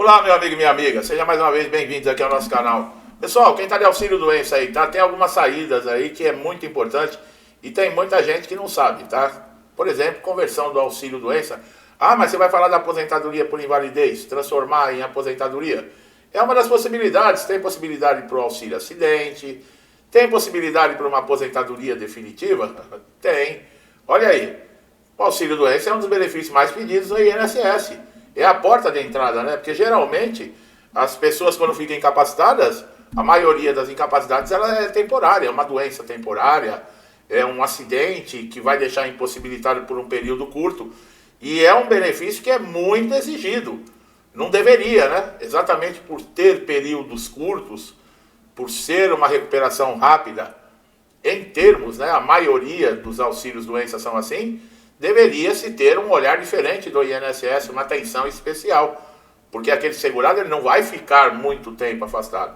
Olá, meu amigo e minha amiga, seja mais uma vez bem-vindos aqui ao nosso canal. Pessoal, quem está de auxílio doença aí, tá? Tem algumas saídas aí que é muito importante e tem muita gente que não sabe, tá? Por exemplo, conversão do auxílio doença. Ah, mas você vai falar da aposentadoria por invalidez, transformar em aposentadoria? É uma das possibilidades, tem possibilidade para o auxílio acidente, tem possibilidade para uma aposentadoria definitiva? Tem. Olha aí, o auxílio doença é um dos benefícios mais pedidos do INSS. É a porta de entrada, né? Porque geralmente as pessoas quando ficam incapacitadas, a maioria das incapacidades ela é temporária, é uma doença temporária, é um acidente que vai deixar impossibilitado por um período curto e é um benefício que é muito exigido. Não deveria, né? Exatamente por ter períodos curtos, por ser uma recuperação rápida, em termos, né? A maioria dos auxílios doença são assim. Deveria-se ter um olhar diferente do INSS, uma atenção especial, porque aquele segurado ele não vai ficar muito tempo afastado,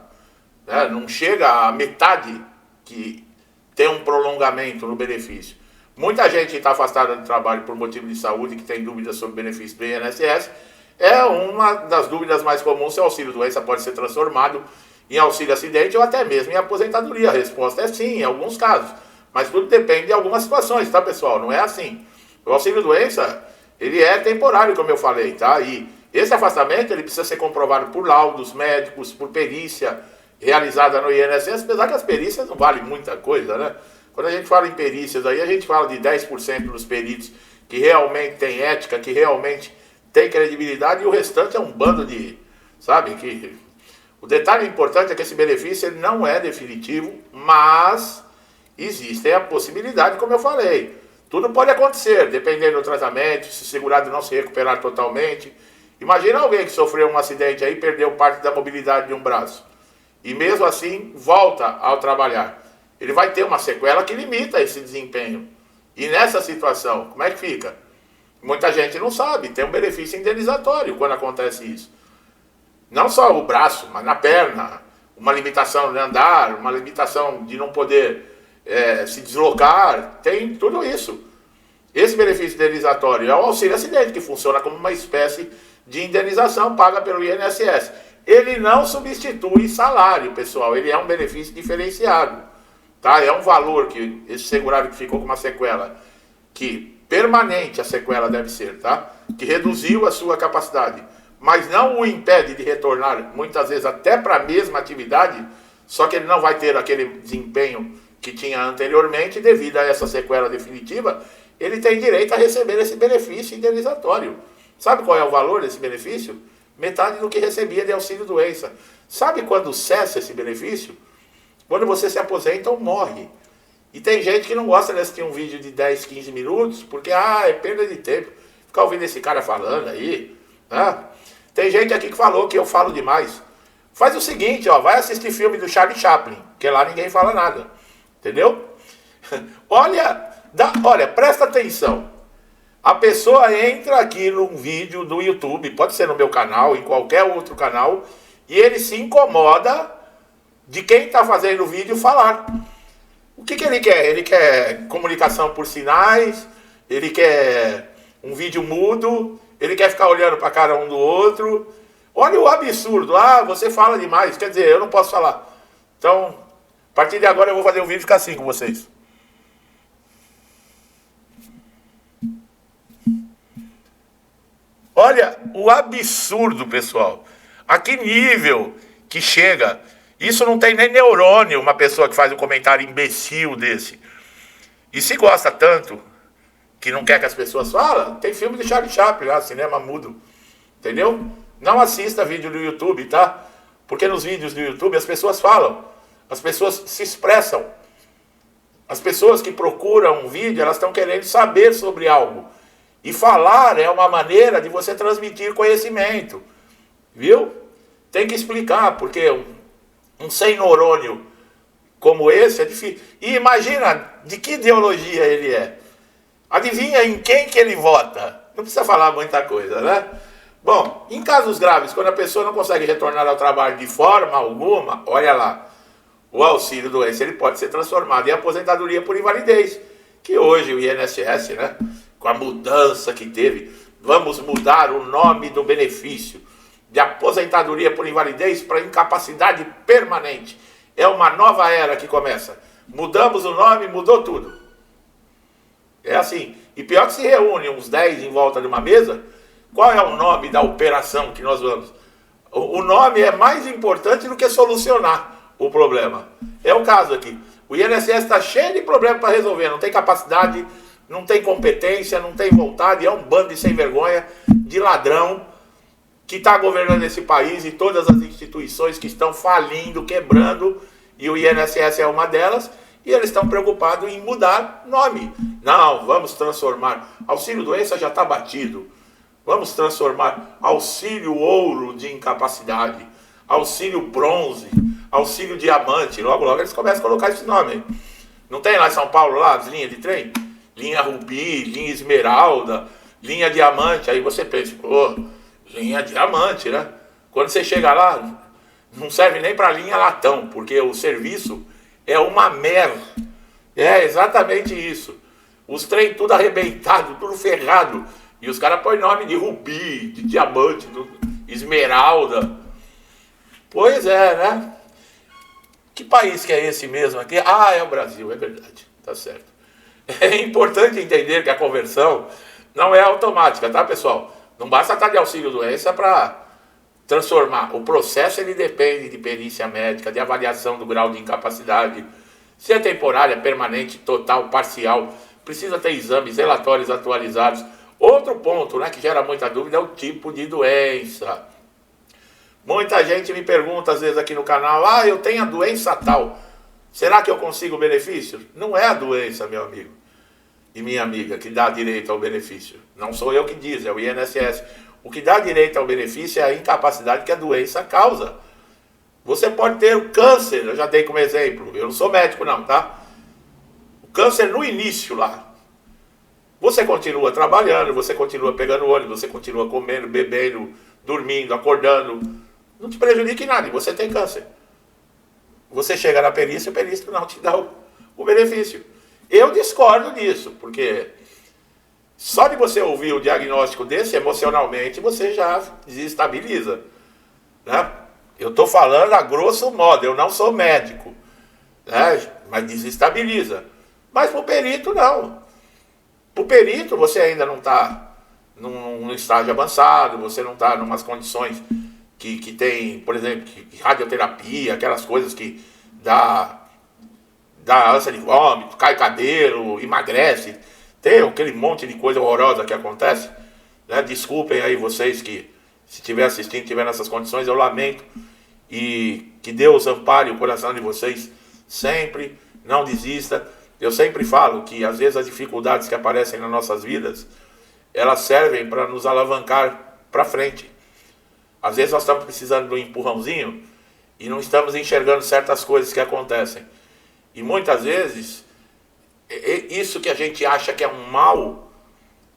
né? Não chega a metade que tem um prolongamento no benefício. Muita gente está afastada do trabalho por motivo de saúde, que tem dúvidas sobre o benefício do INSS, é uma das dúvidas mais comuns se o auxílio doença pode ser transformado em auxílio acidente ou até mesmo em aposentadoria. A resposta é sim, em alguns casos, mas tudo depende de algumas situações, tá, pessoal? Não é assim. O auxílio doença, ele é temporário, como eu falei, tá? E esse afastamento, ele precisa ser comprovado por laudos médicos, por perícia realizada no INSS, apesar que as perícias não valem muita coisa, né? Quando a gente fala em perícias aí, a gente fala de 10% dos peritos que realmente tem ética, que realmente tem credibilidade, e o restante é um bando de, sabe, que... O detalhe importante é que esse benefício ele não é definitivo, mas existe a possibilidade, como eu falei. Tudo pode acontecer, dependendo do tratamento, se o segurado não se recuperar totalmente. Imagina alguém que sofreu um acidente aí e perdeu parte da mobilidade de um braço. E mesmo assim, volta ao trabalhar. Ele vai ter uma sequela que limita esse desempenho. E nessa situação, como é que fica? Muita gente não sabe, tem um benefício indenizatório quando acontece isso. Não só o braço, mas na perna, uma limitação de andar, uma limitação de não poder se deslocar, tem tudo isso. Esse benefício indenizatório é o auxílio acidente, que funciona como uma espécie de indenização paga pelo INSS. Ele não substitui salário, pessoal, ele é um benefício diferenciado, tá? É um valor que esse segurado que ficou com uma sequela, que permanente a sequela deve ser, tá? Que reduziu a sua capacidade, mas não o impede de retornar, muitas vezes até para a mesma atividade, só que ele não vai ter aquele desempenho que tinha anteriormente, devido a essa sequela definitiva, ele tem direito a receber esse benefício indenizatório. Sabe qual é o valor desse benefício? Metade do que recebia de auxílio doença. Sabe quando cessa esse benefício? Quando você se aposenta ou morre. E tem gente que não gosta de assistir um vídeo de 10, 15 minutos, porque é perda de tempo. Ficar ouvindo esse cara falando aí, né? Tem gente aqui que falou que eu falo demais. Faz o seguinte, ó, vai assistir filme do Charlie Chaplin, que lá ninguém fala nada. Entendeu? Olha, presta atenção. A pessoa entra aqui num vídeo do YouTube, pode ser no meu canal, em qualquer outro canal, e ele se incomoda de quem está fazendo o vídeo falar. O que ele quer? Ele quer comunicação por sinais, ele quer um vídeo mudo, ele quer ficar olhando para a cara um do outro. Olha o absurdo. Você fala demais, quer dizer, eu não posso falar. Então, a partir de agora eu vou fazer um vídeo ficar assim com vocês. Olha o absurdo, pessoal. A que nível que chega. Isso não tem nem neurônio, uma pessoa que faz um comentário imbecil desse. E se gosta tanto que não quer que as pessoas falem, tem filme de Charlie Chaplin lá, cinema mudo. Entendeu? Não assista vídeo no YouTube, tá? Porque nos vídeos do YouTube as pessoas falam. As pessoas se expressam. As pessoas que procuram um vídeo, elas estão querendo saber sobre algo. E falar é uma maneira de você transmitir conhecimento. Viu? Tem que explicar, porque um sem neurônio como esse é difícil. E imagina de que ideologia ele é. Adivinha em quem que ele vota? Não precisa falar muita coisa, né? Bom, em casos graves, quando a pessoa não consegue retornar ao trabalho de forma alguma, olha lá, o auxílio doença ele pode ser transformado em aposentadoria por invalidez, que hoje o INSS, né, com a mudança que teve, vamos mudar o nome do benefício. de aposentadoria por invalidez para incapacidade permanente. É uma nova era que começa. Mudamos o nome, mudou tudo. É assim. E pior que se reúne uns 10 em volta de uma mesa, qual é o nome da operação que nós vamos? O nome é mais importante do que solucionar o problema. É o caso aqui. O INSS está cheio de problemas para resolver. Não tem capacidade, não tem competência, não tem vontade. É um bando de sem vergonha, de ladrão, que está governando esse país e todas as instituições que estão falindo, quebrando. E o INSS é uma delas. E eles estão preocupados em mudar nome. Não, vamos transformar. Auxílio-doença já está batido. Vamos transformar auxílio ouro de incapacidade, auxílio bronze, auxílio diamante. Logo, logo eles começam a colocar esse nome. Não tem lá em São Paulo, lá, as linhas de trem? Linha rubi, linha esmeralda, linha diamante. Aí você pensa, pô, linha diamante, né? Quando você chega lá, não serve nem para linha latão, porque o serviço é uma merda. É exatamente isso. Os trem tudo arrebentado, tudo ferrado. E os caras põem nome de rubi, de diamante, de esmeralda. Pois é, né? Que país que é esse mesmo aqui? Ah, é o Brasil, é verdade. Tá certo. É importante entender que a conversão não é automática, tá, pessoal? Não basta estar de auxílio-doença para transformar. O processo ele depende de perícia médica, de avaliação do grau de incapacidade. Se é temporária, permanente, total, parcial. Precisa ter exames, relatórios atualizados. Outro ponto, né, que gera muita dúvida é o tipo de doença. Muita gente me pergunta às vezes aqui no canal, eu tenho a doença tal, será que eu consigo o benefício? Não é a doença, meu amigo e minha amiga, que dá direito ao benefício. Não sou eu que diz, é o INSS. O que dá direito ao benefício é a incapacidade que a doença causa. Você pode ter o câncer, eu já dei como exemplo, eu não sou médico não, tá? O câncer no início lá. Você continua trabalhando, você continua pegando ônibus, você continua comendo, bebendo, dormindo, acordando. Não te prejudica em nada, e você tem câncer. Você chega na perícia, o perícia não te dá o benefício. Eu discordo disso, porque só de você ouvir o diagnóstico desse, emocionalmente, você já desestabiliza. Né? Eu estou falando a grosso modo, eu não sou médico, né? Mas desestabiliza. Mas para o perito, não. Para o perito, você ainda não está num estágio avançado, você não está em umas condições que tem, por exemplo, que radioterapia, aquelas coisas que dá ânsia de vômito, cai cabelo, emagrece, tem aquele monte de coisa horrorosa que acontece. Né? Desculpem aí vocês que, se estiver assistindo, estiver nessas condições, eu lamento. E que Deus ampare o coração de vocês sempre, não desista. Eu sempre falo que às vezes as dificuldades que aparecem nas nossas vidas, elas servem para nos alavancar para frente. Às vezes nós estamos precisando de um empurrãozinho e não estamos enxergando certas coisas que acontecem. E muitas vezes, isso que a gente acha que é um mal,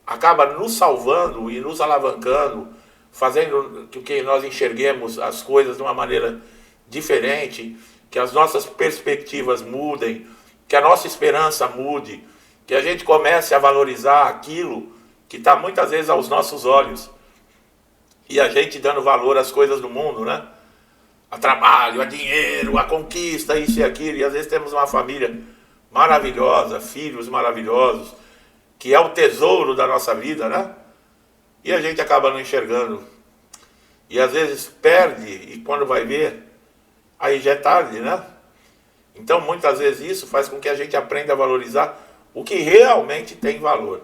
acaba nos salvando e nos alavancando, fazendo com que nós enxerguemos as coisas de uma maneira diferente, que as nossas perspectivas mudem, que a nossa esperança mude, que a gente comece a valorizar aquilo que está muitas vezes aos nossos olhos. E a gente dando valor às coisas do mundo, né? A trabalho, a dinheiro, a conquista, isso e aquilo. E às vezes temos uma família maravilhosa, filhos maravilhosos, que é o tesouro da nossa vida, né? E a gente acaba não enxergando. E às vezes perde, e quando vai ver, aí já é tarde, né? Então, muitas vezes isso faz com que a gente aprenda a valorizar o que realmente tem valor.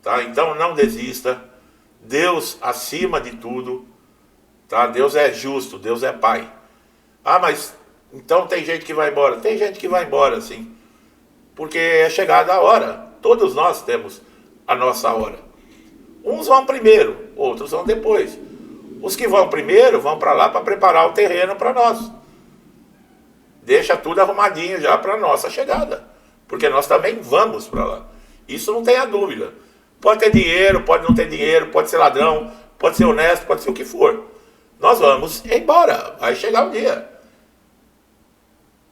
Tá? Então, não desista. Deus acima de tudo. Tá? Deus é justo, Deus é Pai. Mas então tem gente que vai embora. Tem gente que vai embora, sim. Porque é chegada a hora. Todos nós temos a nossa hora. Uns vão primeiro, outros vão depois. Os que vão primeiro vão para lá para preparar o terreno para nós. Deixa tudo arrumadinho já para a nossa chegada. Porque nós também vamos para lá. Isso não tenha dúvida. Pode ter dinheiro, pode não ter dinheiro, pode ser ladrão, pode ser honesto, pode ser o que for. Nós vamos embora. Vai chegar o dia.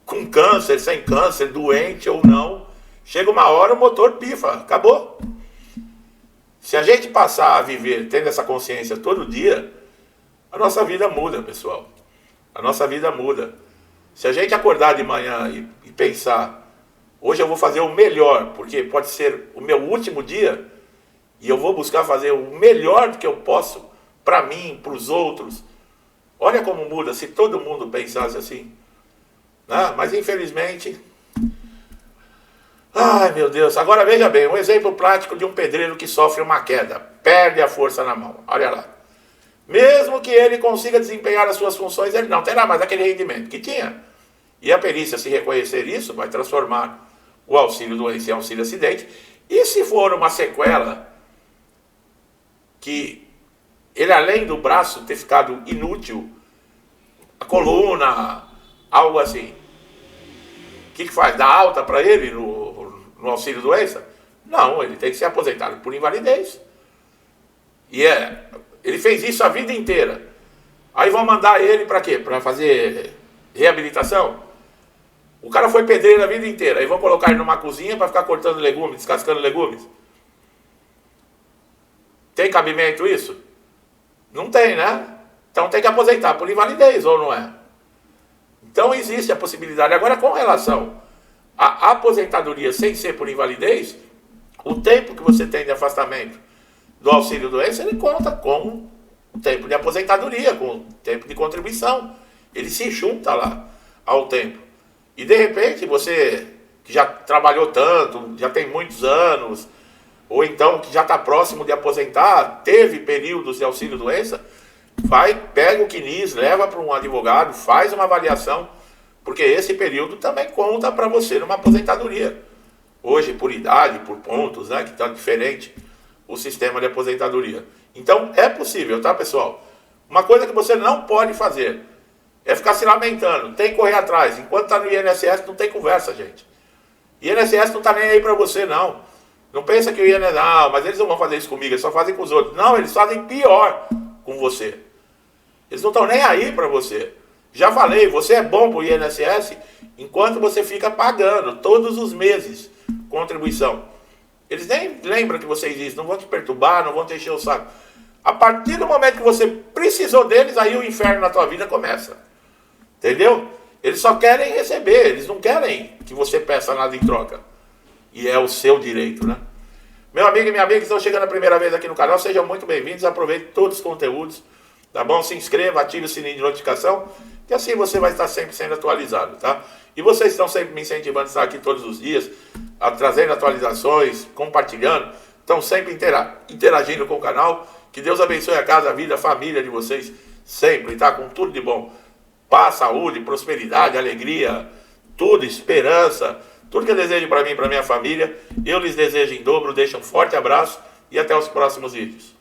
Com câncer, sem câncer, doente ou não. Chega uma hora, o motor pifa. Acabou. Se a gente passar a viver tendo essa consciência todo dia, a nossa vida muda, pessoal. A nossa vida muda. Se a gente acordar de manhã e pensar, hoje eu vou fazer o melhor, porque pode ser o meu último dia, e eu vou buscar fazer o melhor que eu posso para mim, para os outros. Olha como muda se todo mundo pensasse assim. Né? Mas infelizmente... Ai, meu Deus. Agora veja bem, um exemplo prático de um pedreiro que sofre uma queda. Perde a força na mão. Olha lá. Mesmo que ele consiga desempenhar as suas funções, ele não terá mais aquele rendimento que tinha. E a perícia, se reconhecer isso, vai transformar o auxílio-doença em auxílio-acidente. E se for uma sequela que ele, além do braço ter ficado inútil, a coluna, algo assim, o que faz? Dá alta para ele no auxílio-doença? Não, ele tem que ser aposentado por invalidez. E ele fez isso a vida inteira. Aí vão mandar ele para quê? Para fazer reabilitação? O cara foi pedreiro a vida inteira. Aí vão colocar ele numa cozinha para ficar cortando legumes, descascando legumes. Tem cabimento isso? Não tem, né? Então tem que aposentar por invalidez, ou não é? Então existe a possibilidade. Agora, com relação à aposentadoria sem ser por invalidez, o tempo que você tem de afastamento do auxílio-doença, ele conta com o tempo de aposentadoria, com o tempo de contribuição. Ele se junta lá ao tempo. E de repente você, que já trabalhou tanto, já tem muitos anos, ou então que já está próximo de aposentar, teve períodos de auxílio-doença, pega o CNIS, leva para um advogado, faz uma avaliação, porque esse período também conta para você numa aposentadoria. Hoje, por idade, por pontos, né, que está diferente o sistema de aposentadoria. Então, é possível, tá, pessoal? Uma coisa que você não pode fazer é ficar se lamentando, tem que correr atrás. Enquanto está no INSS, não tem conversa, gente. INSS não está nem aí para você, não. Não pensa que o INSS, não, mas eles não vão fazer isso comigo, eles só fazem com os outros. Não, eles fazem pior com você. Eles não estão nem aí para você. Já falei, você é bom para o INSS enquanto você fica pagando todos os meses contribuição. Eles nem lembram que você existe, não vão te perturbar, não vão te encher o saco. A partir do momento que você precisou deles, aí o inferno na tua vida começa. Entendeu? Eles só querem receber, eles não querem que você peça nada em troca. E é o seu direito, né? Meu amigo e minha amiga que estão chegando a primeira vez aqui no canal, sejam muito bem-vindos, aproveitem todos os conteúdos, tá bom? Se inscreva, ative o sininho de notificação, que assim você vai estar sempre sendo atualizado, tá? E vocês estão sempre me incentivando a estar aqui todos os dias, trazendo atualizações, compartilhando, estão sempre interagindo com o canal. Que Deus abençoe a casa, a vida, a família de vocês, sempre, tá? Com tudo de bom. Paz, saúde, prosperidade, alegria, tudo, esperança, tudo que eu desejo para mim e para minha família, eu lhes desejo em dobro. Deixo um forte abraço e até os próximos vídeos.